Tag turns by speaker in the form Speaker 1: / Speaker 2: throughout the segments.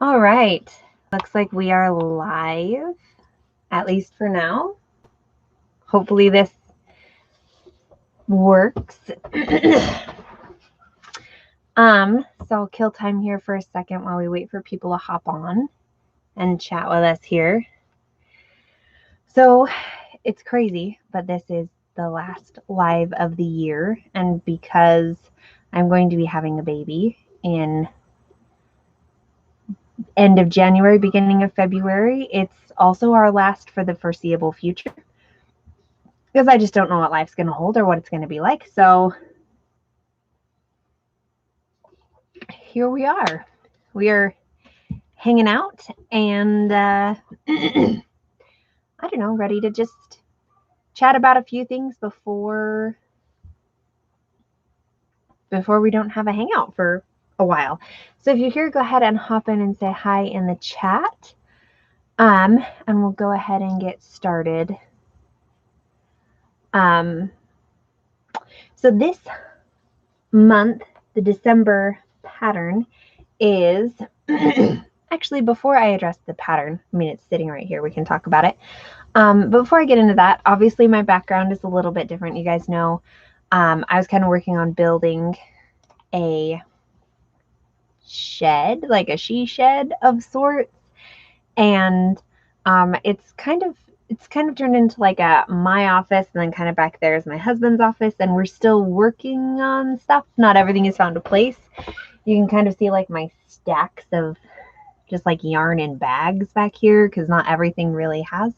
Speaker 1: All right, looks like we are live, at least for now. Hopefully this works. So I'll kill time here for a second while we wait for people to hop on and chat with us here. So it's crazy, but this is the last live of the year, and because I'm going to be having a baby in end of January, beginning of February, it's also our last for the foreseeable future, because I just don't know what life's going to hold or what it's going to be like. So here we are. We are hanging out and I don't know, ready to just chat about a few things before we don't have a hangout for a while. So if you're here, go ahead and hop in and say hi in the chat. And we'll go ahead and get started. So this month, the December pattern is actually, before I address the pattern, I mean, it's sitting right here, we can talk about it. But before I get into that, obviously my background is a little bit different. You guys know I was kind of working on building a shed, like a she shed of sorts, and it's kind of turned into like my office, and then kind of back there is my husband's office, and we're still working on stuff. Not everything is found a place. You can kind of see like my stacks of just like yarn and bags back here, because not everything really has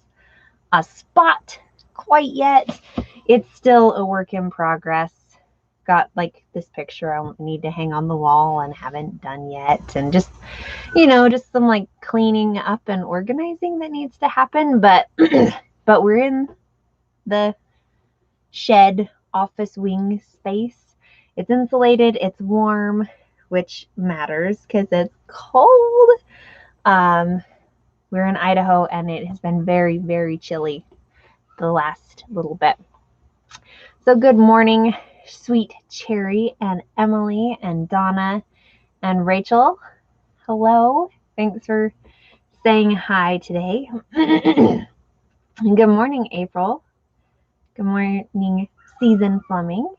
Speaker 1: a spot quite yet. It's still a work in progress. Got like this picture I need to hang on the wall and haven't done yet, and just, you know, just some like cleaning up and organizing that needs to happen. But but we're in the shed office wing space. It's insulated, it's warm, which matters because it's cold. We're in Idaho and it has been very, very chilly the last little bit. So good morning, Sweet Cherry and Emily and Donna and Rachel. Hello. Thanks for saying hi today. Good morning, April. Good morning, Season Fleming.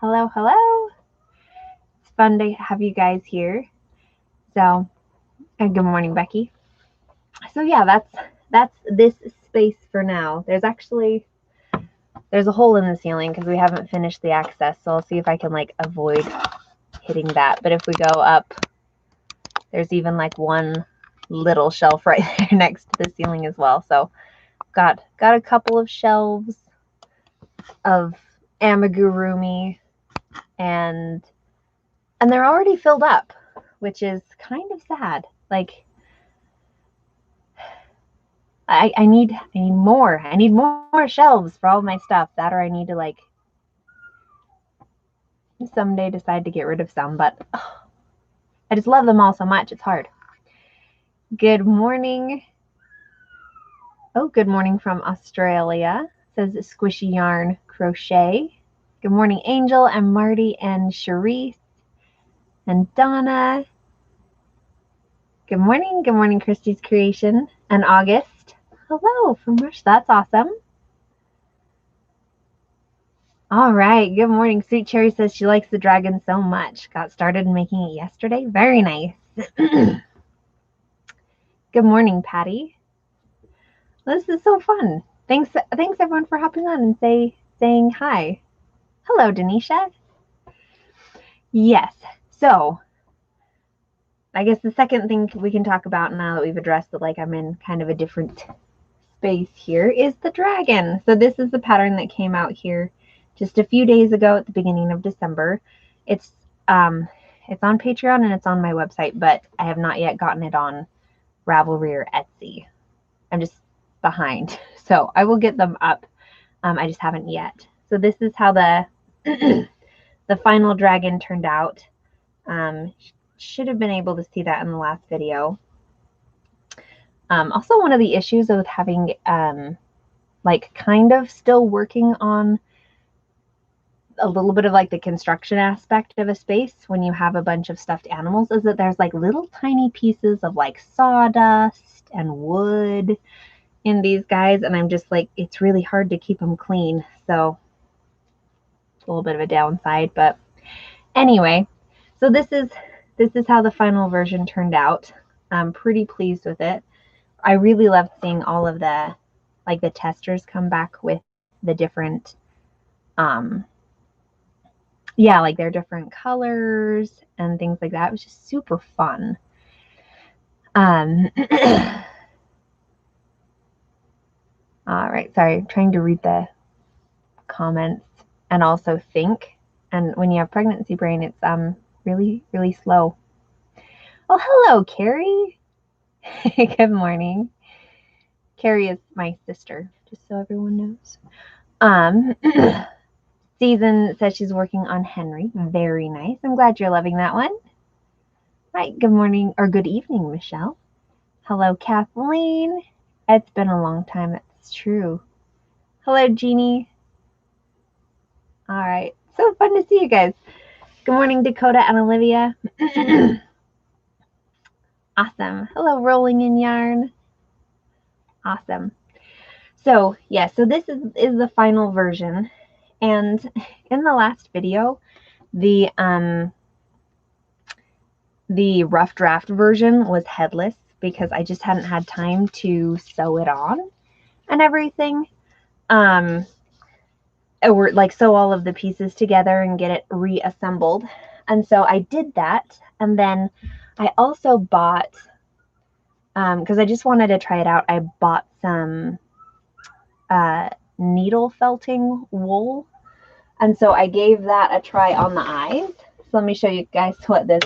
Speaker 1: Hello, hello. It's fun to have you guys here. So, and good morning, Becky. So yeah, that's this space for now. There's a hole in the ceiling because we haven't finished the access, so I'll see if I can like avoid hitting that. But if we go up, there's even like one little shelf right there next to the ceiling as well. So got a couple of shelves of amigurumi, and they're already filled up, which is kind of sad. Like I need more. I need more shelves for all of my stuff. That, or I need to like someday decide to get rid of some, but I just love them all so much. It's hard. Good morning. Oh, good morning from Australia. Says Squishy Yarn Crochet. Good morning, Angel and Marty and Cherise and Donna. Good morning. Good morning, Christy's Creation and August. Hello from Russia. That's awesome. All right. Good morning. Sweet Cherry says she likes the dragon so much. Got started making it yesterday. Very nice. Good morning, Patty. This is so fun. Thanks everyone for hopping on and saying hi. Hello, Denisha. Yes. So I guess the second thing we can talk about now that we've addressed that, like, I'm in kind of a different space here, is the dragon. So this is the pattern that came out here just a few days ago at the beginning of December. It's on Patreon and it's on my website, but I have not yet gotten it on Ravelry or Etsy. I'm just behind, so I will get them up. I just haven't yet. So this is how the the final dragon turned out. Should have been able to see that in the last video. Also, one of the issues with having like kind of still working on a little bit of like the construction aspect of a space when you have a bunch of stuffed animals is that there's like little tiny pieces of like sawdust and wood in these guys, and I'm just like, it's really hard to keep them clean, so it's a little bit of a downside. But anyway, so this is how the final version turned out. I'm pretty pleased with it. I really loved seeing all of the testers come back with the different yeah, like their different colors and things like that. It was just super fun. All right, sorry, I'm trying to read the comments and also think. And when you have pregnancy brain, it's really, really slow. Oh, hello, Carrie. Good morning. Carrie is my sister, just so everyone knows. Season says she's working on Henry. Very nice. I'm glad you're loving that one. Right, good morning or good evening, Michelle. Hello, Kathleen. It's been a long time, that's true. Hello, Jeannie. All right, so fun to see you guys. Good morning, Dakota and Olivia. Awesome. Hello, Rolling in Yarn. Awesome. So yeah, so this is the final version. And in the last video, the rough draft version was headless because I just hadn't had time to sew it on and everything. Or like sew all of the pieces together and get it reassembled. And so I did that. And then I also bought, because I just wanted to try it out, I bought some needle felting wool. And so I gave that a try on the eyes. So let me show you guys what this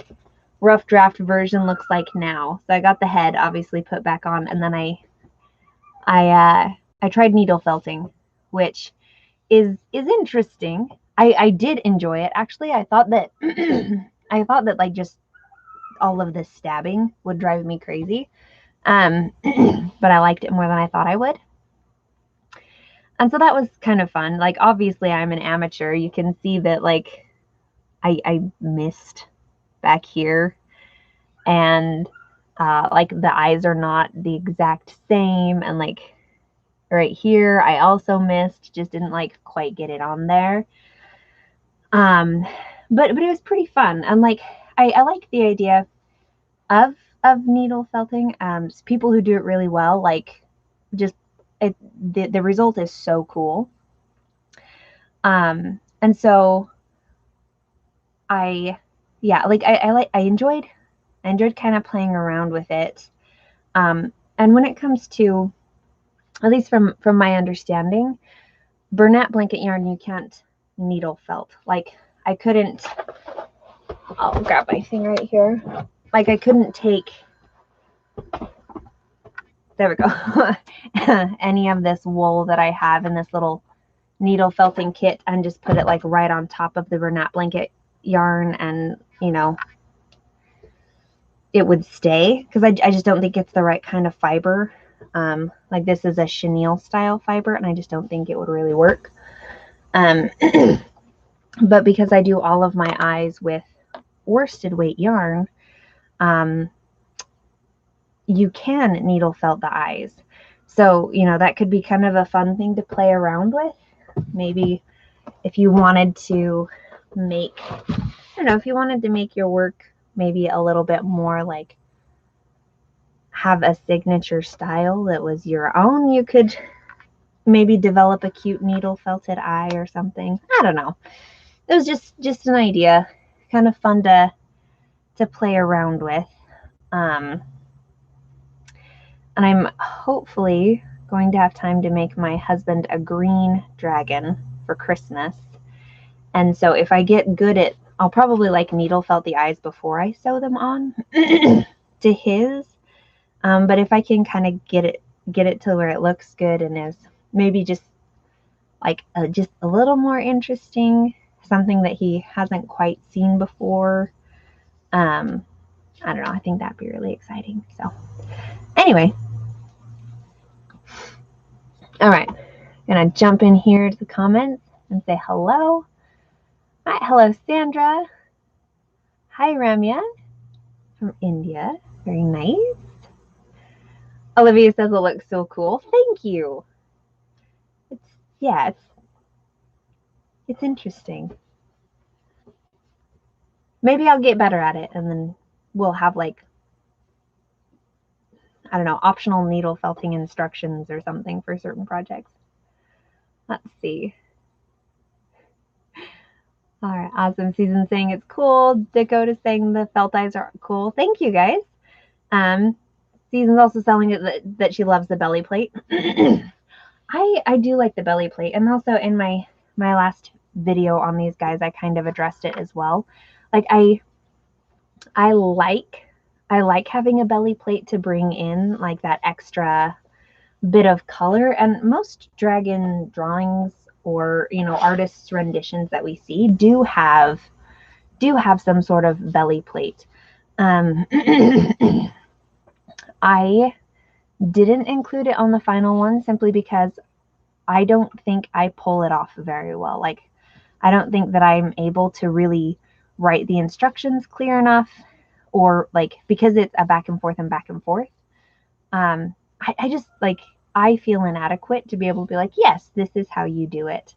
Speaker 1: rough draft version looks like now. So I got the head obviously put back on, and then I tried needle felting, which is interesting. I did enjoy it actually. I thought that like just all of this stabbing would drive me crazy, but I liked it more than I thought I would. And so that was kind of fun. Like, obviously I'm an amateur. You can see that like I missed back here, and like the eyes are not the exact same, and like right here I also missed, just didn't like quite get it on there. But it was pretty fun, and like I like the idea of needle felting. People who do it really well, like just the result is so cool. And so I enjoyed kind of playing around with it. And when it comes to, at least from my understanding, Bernat blanket yarn, you can't needle felt. Like I couldn't, I'll grab my thing right here. Like I couldn't take, there we go, any of this wool that I have in this little needle felting kit and just put it like right on top of the Bernat blanket yarn, and you know, it would stay, because I just don't think it's the right kind of fiber. Like this is a chenille style fiber, and I just don't think it would really work. But because I do all of my eyes with worsted weight yarn, you can needle felt the eyes. So, you know, that could be kind of a fun thing to play around with. Maybe if you wanted to make, I don't know, if you wanted to make your work maybe a little bit more like have a signature style that was your own, you could maybe develop a cute needle felted eye or something. I don't know. It was just an idea, kind of fun to play around with. And I'm hopefully going to have time to make my husband a green dragon for Christmas. And so if I get good at, I'll probably like needle felt the eyes before I sew them on to his. But if I can kind of get it to where it looks good and is maybe just like just a little more interesting, something that he hasn't quite seen before, I don't know, I think that'd be really exciting. So anyway, all right, I'm gonna jump in here to the comments and say hello. Hi, hello, Sandra. Hi, Ramya from India. Very nice. Olivia says it looks so cool. Thank you. It's interesting. Maybe I'll get better at it, and then we'll have like, I don't know, optional needle felting instructions or something for certain projects. Let's see. All right, awesome. Susan's saying it's cool. Dakota's saying the felt eyes are cool. Thank you, guys. Susan's also selling it that she loves the belly plate. I do like the belly plate, and also in my last video on these guys, I kind of addressed it as well. Like I like having a belly plate to bring in like that extra bit of color, and most dragon drawings or artists' renditions that we see do have some sort of belly plate. I didn't include it on the final one simply because I don't think I pull it off very well. Like, I don't think that I'm able to really write the instructions clear enough, or like, because it's a back and forth. I just like, I feel inadequate to be able to be like, yes, this is how you do it.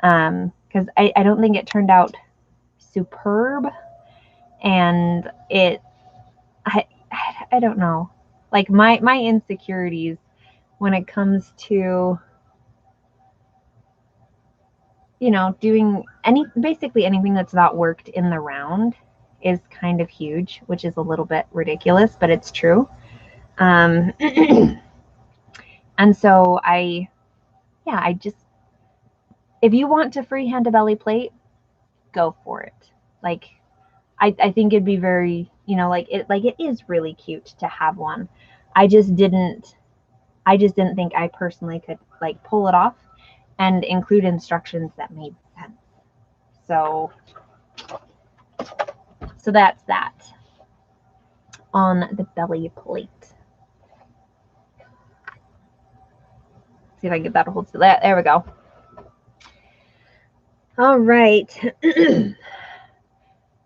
Speaker 1: Because I don't think it turned out superb, and I don't know. Like my insecurities when it comes to doing basically anything that's not worked in the round is kind of huge, which is a little bit ridiculous, but it's true. And so I just, if you want to freehand a belly plate, go for it. Like, I think it'd be very, it is really cute to have one. I just didn't think I personally could like pull it off and include instructions that made sense. So that's that on the belly plate. See if I can get that a hold of that. There we go. All right.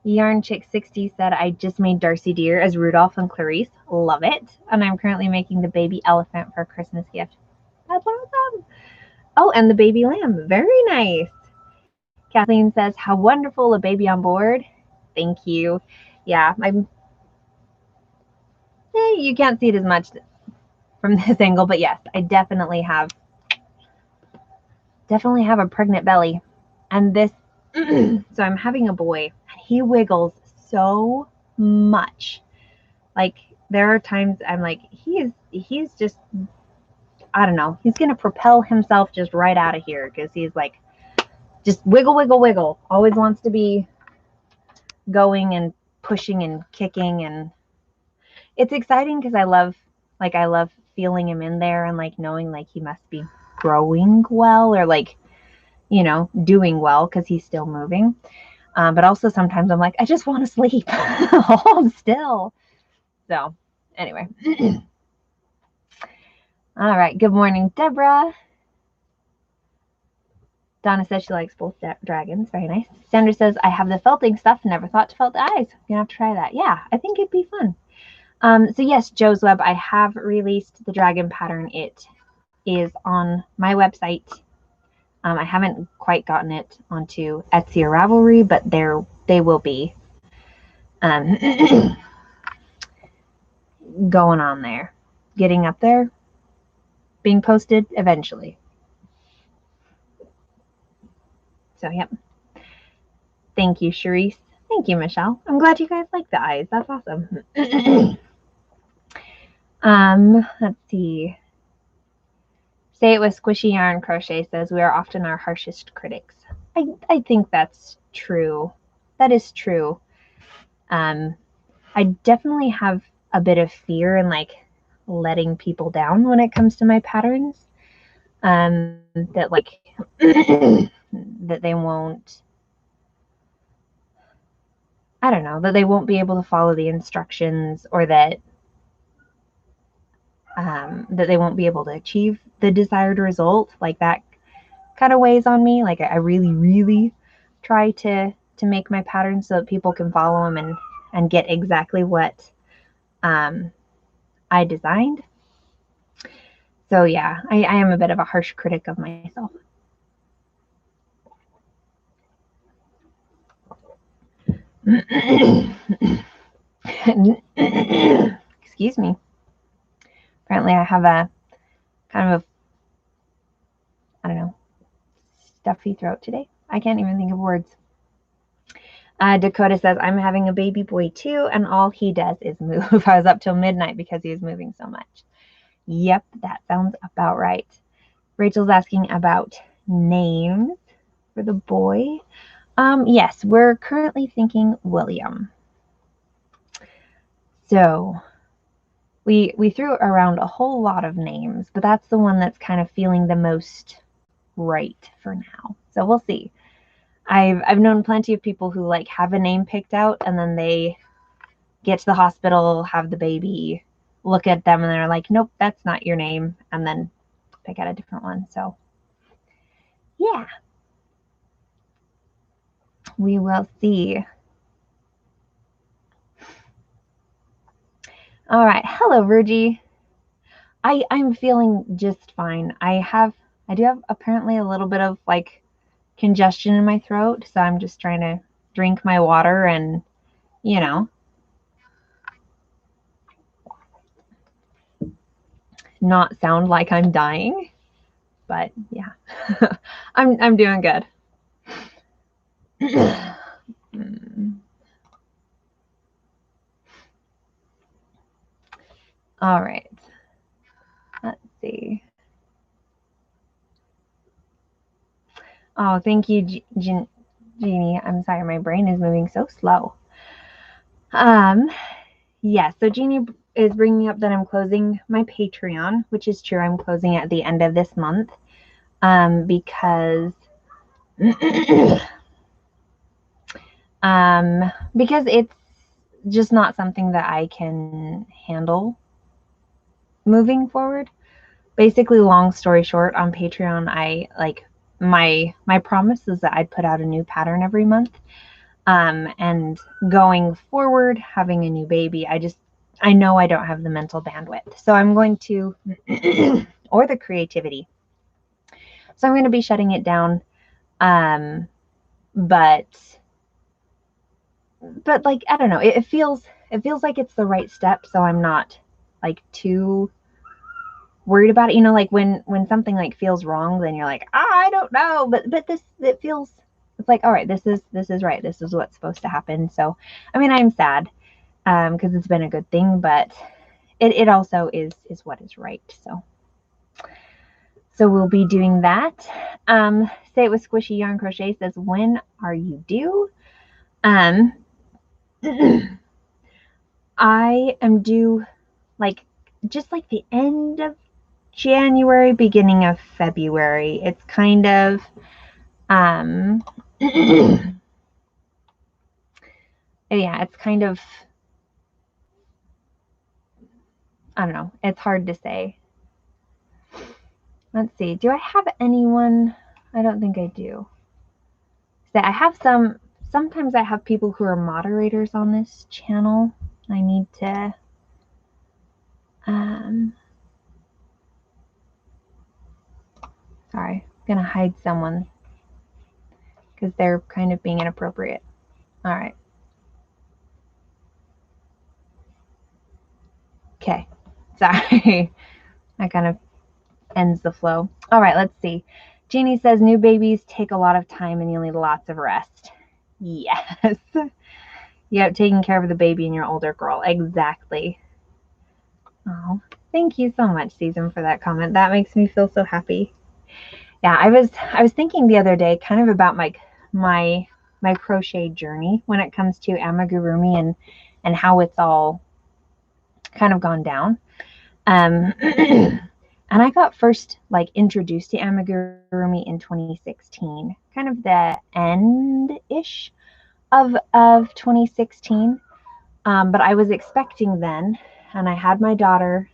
Speaker 1: Yarn Chick 60 said, I just made Darcy Deer as Rudolph and Clarice. Love it. And I'm currently making the baby elephant for a Christmas gift. That's awesome. Oh, and the baby lamb. Very nice. Kathleen says, how wonderful, a baby on board. Thank you. Yeah, you can't see it as much from this angle, but yes, I definitely have a pregnant belly. And this, so I'm having a boy, and he wiggles so much. Like, there are times I'm like, he's just, I don't know, he's gonna propel himself just right out of here, because he's like, just wiggle, wiggle, wiggle. Always wants to be going and pushing and kicking, and it's exciting because I love feeling him in there, and like knowing like he must be growing well, or like, doing well because he's still moving. But also sometimes I'm like, I just want to sleep. Hold still. So anyway. All right. Good morning, Deborah. Donna says she likes both dragons. Very nice. Sandra says, I have the felting stuff. Never thought to felt the eyes. I'm gonna have to try that. Yeah, I think it'd be fun. So yes, Joe's Web, I have released the dragon pattern. It is on my website. I haven't quite gotten it onto Etsy or Ravelry, but they will be going on there, getting up there, being posted eventually. So, yep. Thank you, Charisse. Thank you, Michelle. I'm glad you guys like the eyes. That's awesome. Let's see. Say it with squishy yarn. Crochet says, we are often our harshest critics. I think that's true. That is true. I definitely have a bit of fear in like letting people down when it comes to my patterns. That like that they won't, I don't know, that they won't be able to follow the instructions, or that that they won't be able to achieve the desired result. Like, that kind of weighs on me. Like, I really, really try to make my patterns so that people can follow them and get exactly what I designed. So yeah, I am a bit of a harsh critic of myself. Excuse me. Apparently I have a kind of a, I don't know, stuffy throat today. I can't even think of words. Dakota says, I'm having a baby boy too, and all he does is move. I was up till midnight because he was moving so much. Yep, that sounds about right. Rachel's asking about names for the boy. Yes, we're currently thinking William. So we threw around a whole lot of names, but that's the one that's kind of feeling the most right for now. So we'll see. I've known plenty of people who like have a name picked out and then they get to the hospital, have the baby, look at them, and they're like, nope, that's not your name, and then pick out a different one. So yeah, we will see. All right, hello Virgie. I'm feeling just fine. I do have apparently a little bit of like congestion in my throat, so I'm just trying to drink my water and, you know, not sound like I'm dying. But yeah, I'm doing good. All right. Let's see. Oh, thank you, Jeannie. I'm sorry, my brain is moving so slow. Yeah, so Jeannie is bringing up that I'm closing my Patreon, which is true. I'm closing at the end of this month because because it's just not something that I can handle moving forward. Basically, long story short, on Patreon, I like my promise is that I'd put out a new pattern every month. And going forward, having a new baby, I know I don't have the mental bandwidth. So I'm going to, or the creativity. So I'm going to be shutting it down. But like, I don't know, it feels like it's the right step. So I'm not like too worried about it. You know, like when something like feels wrong, then you're like, I don't know. But this, it's like, all right, this is right. This is what's supposed to happen. So, I mean, I'm sad because it's been a good thing, but it also is what is right. So we'll be doing that. Say It with Squishy Yarn Crochet says, when are you due? I am due just like the end of January, beginning of February. It's kind of yeah, it's kind of, I don't know, it's hard to say. Let's see, do I have anyone? I don't think I do. So I have sometimes I have people who are moderators on this channel. I need to sorry, I'm gonna hide someone because they're kind of being inappropriate. All right. Okay. Sorry. That kind of ends the flow. All right, let's see. Jeannie says new babies take a lot of time and you'll need lots of rest. Yes. Yep, taking care of the baby and your older girl. Exactly. Oh, thank you so much, Susan, for that comment. That makes me feel so happy. Yeah, I was thinking the other day kind of about my crochet journey when it comes to amigurumi and how it's all kind of gone down. And I got first introduced to amigurumi in 2016, kind of the end-ish of 2016. But I was expecting then, and I had my daughter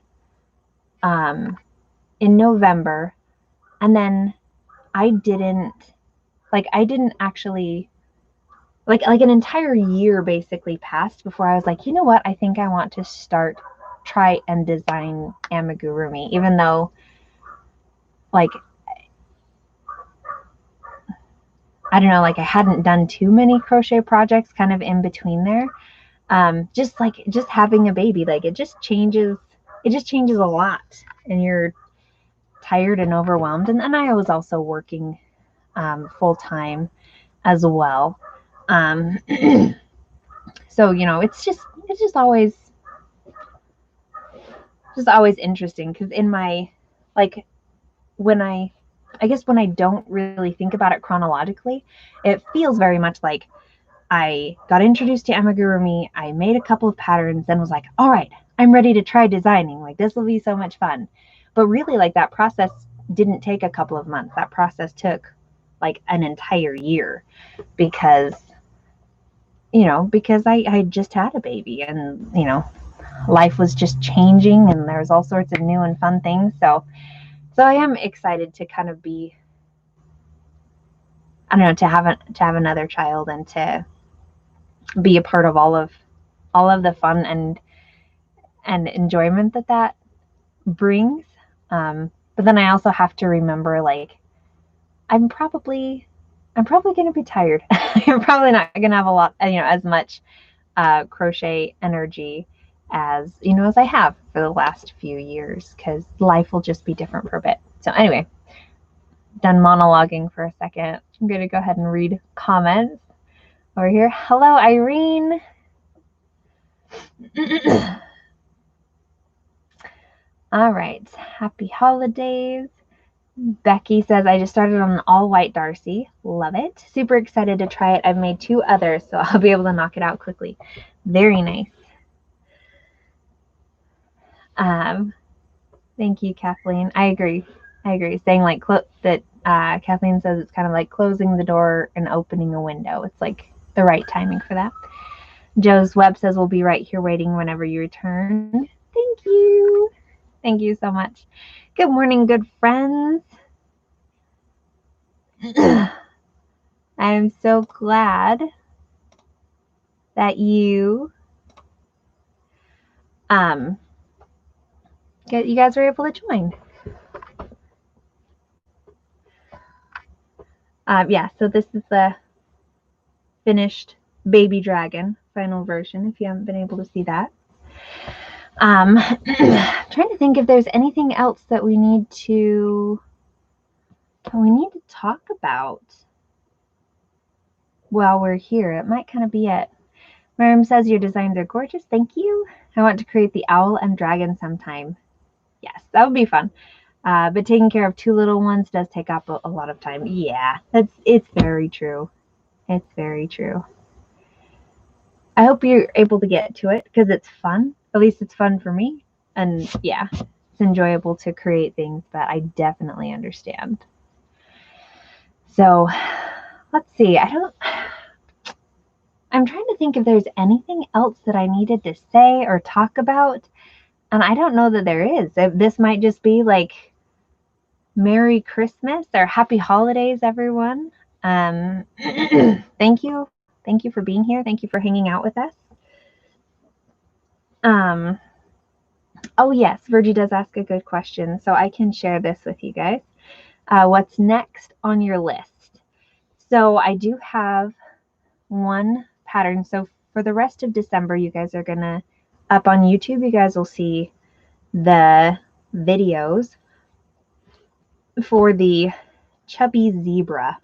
Speaker 1: in November, and then I didn't actually like an entire year basically passed before I was like, you know what? I think I want to try and design amigurumi, even though like, I don't know, like I hadn't done too many crochet projects kind of in between there. Just having a baby, like it just changes a lot, and you're tired and overwhelmed. And then I was also working full time as well. So, you know, it's just always interesting, because in my, like, when I guess when I don't really think about it chronologically, it feels very much like I got introduced to amigurumi, I made a couple of patterns, then was like, all right, I'm ready to try designing. Like, this will be so much fun. But really, like, that process didn't take a couple of months. That process took like an entire year, because, you know, because I just had a baby, and, you know, life was just changing, and there's all sorts of new and fun things. So I am excited to kind of be, I don't know, to have another child, and to be a part of all of the fun and enjoyment that brings. But then I also have to remember, like, I'm probably going to be tired. I'm probably not going to have a lot, you know, as much crochet energy as, you know, as I have for the last few years, because life will just be different for a bit. So anyway, done monologuing for a second. I'm going to go ahead and read comments over here. Hello, Irene. All right. Happy holidays. Becky says, I just started on an all-white Darcy. Love it. Super excited to try it. I've made 2 others, so I'll be able to knock it out quickly. Very nice. Thank you, Kathleen. I agree. Saying like that, Kathleen says it's kind of like closing the door and opening a window. It's like the right timing for that. Joe's Webb says, we'll be right here waiting whenever you return. Thank you. Thank you so much. Good morning, good friends. I'm so glad that you guys were able to join. Yeah, so this is the finished baby dragon final version, if you haven't been able to see that. Trying to think if there's anything else that we need to talk about while we're here. It might kind of be it. Miriam says your designs are gorgeous. Thank you. I want to create the owl and dragon sometime. Yes, that would be fun. But taking care of 2 little ones does take up a lot of time. Yeah, it's very true. It's very true. I hope you're able to get to it, because it's fun. At least it's fun for me. And yeah, it's enjoyable to create things, but I definitely understand. So let's see. I'm trying to think if there's anything else that I needed to say or talk about. And I don't know that there is. This might just be like Merry Christmas or Happy Holidays, everyone. Thank you. Thank you for being here. Thank you for hanging out with us. Oh yes, Virgie does ask a good question, so I can share this with you guys. What's next on your list? So I do have one pattern. So for the rest of December, you guys are gonna, up on YouTube, you guys will see the videos for the chubby zebra.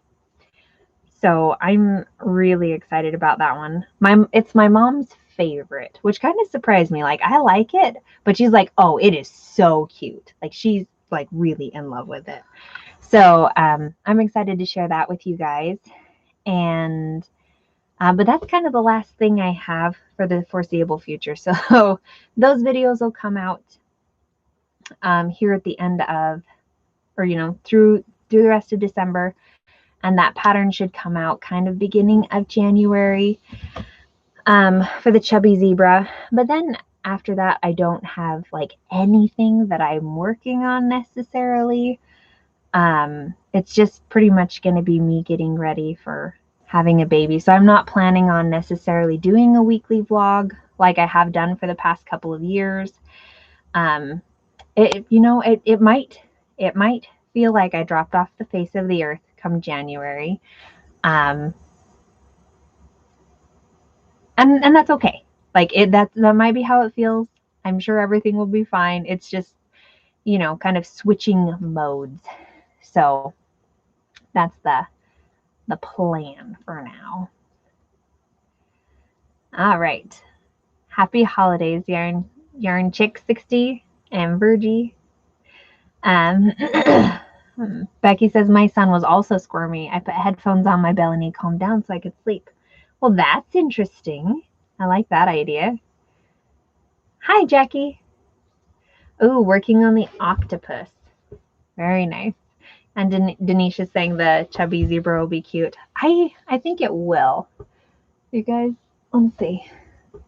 Speaker 1: So I'm really excited about that one. It's my mom's favorite, which kind of surprised me. Like, I like it, but she's like, oh, it is so cute. Like, she's like really in love with it. So I'm excited to share that with you guys. And but that's kind of the last thing I have for the foreseeable future. So those videos will come out here at the end of, or, you know, through the rest of December. And that pattern should come out kind of beginning of January for the chubby zebra. But then after that, I don't have like anything that I'm working on necessarily. It's just pretty much going to be me getting ready for having a baby. So I'm not planning on necessarily doing a weekly vlog like I have done for the past couple of years. It might feel like I dropped off the face of the earth come January. And that's okay. Like that might be how it feels. I'm sure everything will be fine. It's just, kind of switching modes. So that's the plan for now. All right. Happy holidays, Yarn Chick 60 and Virgie. Becky says my son was also squirmy. I put headphones on my belly and he calmed down so I could sleep. Well, that's interesting. I like that idea. Hi, Jackie. Ooh, working on the octopus. Very nice. And Denise is saying the chubby zebra will be cute. I think it will. You guys, let's see. I'm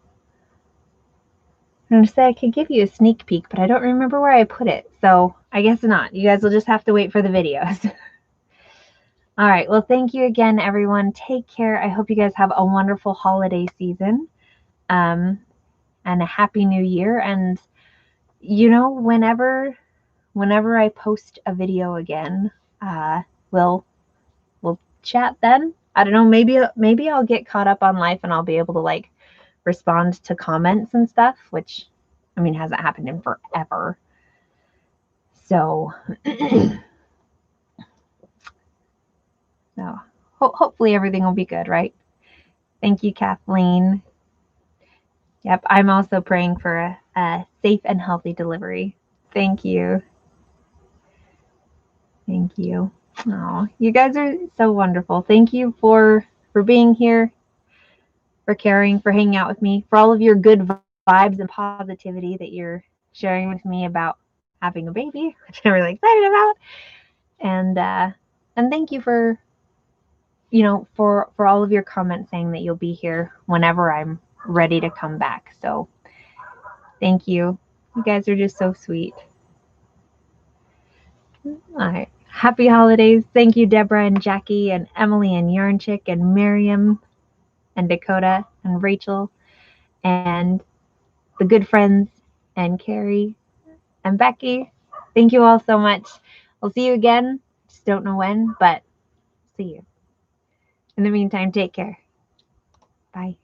Speaker 1: going to say I could give you a sneak peek, but I don't remember where I put it. So I guess not. You guys will just have to wait for the videos. All right. Well, thank you again, everyone. Take care. I hope you guys have a wonderful holiday season and a happy new year. And, whenever I post a video again, we'll chat then. I don't know. Maybe I'll get caught up on life and I'll be able to respond to comments and stuff, which hasn't happened in forever. So, hopefully everything will be good, right? Thank you, Kathleen. Yep, I'm also praying for a safe and healthy delivery. Thank you. Thank you. Oh, you guys are so wonderful. Thank you for being here, for caring, for hanging out with me, for all of your good vibes and positivity that you're sharing with me about having a baby, which I'm really excited about. And thank you for all of your comments saying that you'll be here whenever I'm ready to come back. So thank you. You guys are just so sweet. All right. Happy holidays. Thank you, Deborah and Jackie and Emily and Yarn Chick and Miriam and Dakota and Rachel and the good friends and Carrie and Becky. Thank you all so much. I'll see you again. Just don't know when, but see you. In the meantime, take care. Bye.